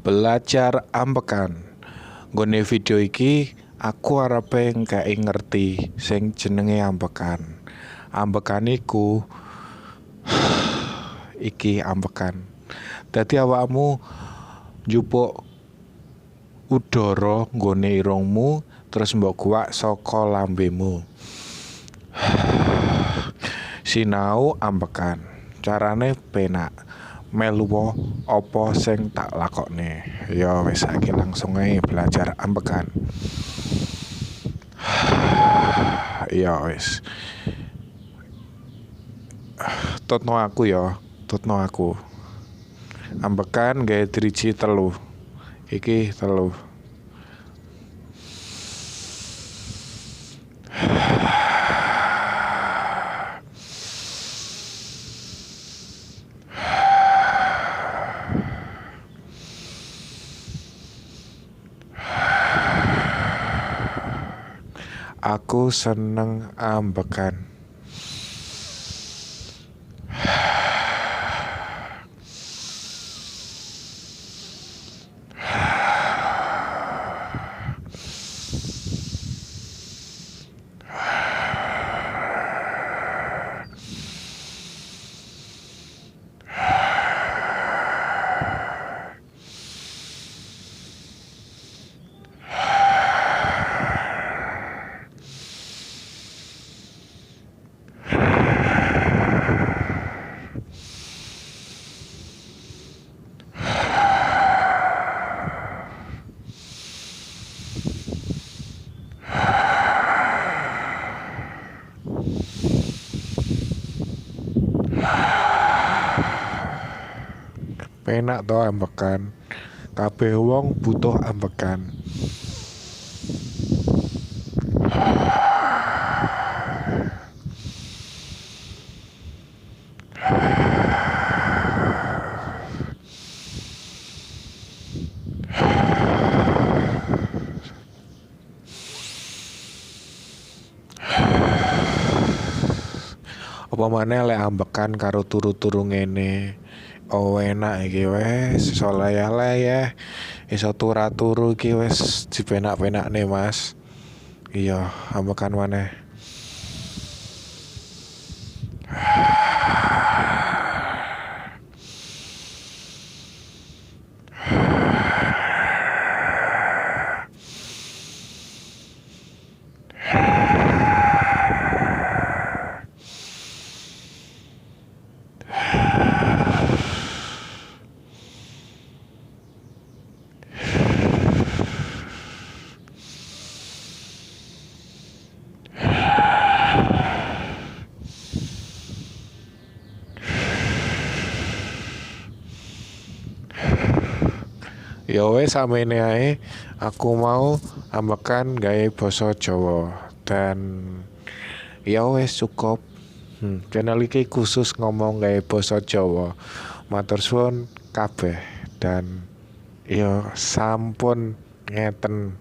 Belajar ambekan. Nggone video iki aku arepe engkek ngerti sing jenenge ambekan. Ambekan iku iki ambekan. Dadi awakmu njupuk udara nggone irungmu terus mbok guwak saka lambemu. Sinau ambekan. Carane penak. Melu apa sing tak lakokne. Ya wis saiki langsung ae belajar ambekan. Ya wis. Tutno aku ya, tutno aku. Ambekan gawe driji 3. Iki 3. Aku seneng ambekan. Penak to ambekan. Kabeh wong butuh ambekan. Apa maneh lek ambekan karo turu-turu ngene. Oh enak iki wes iso layah-layah, iso turu iki wes dipenak-penakne Mas. Iya, ambekan maneh. Ya wes samene ae aku mau ambekan gawe basa Jawa dan ya wes cukup. Channel iki khusus ngomong gawe basa Jawa. Matur suwun kabeh dan ya sampun ngeten.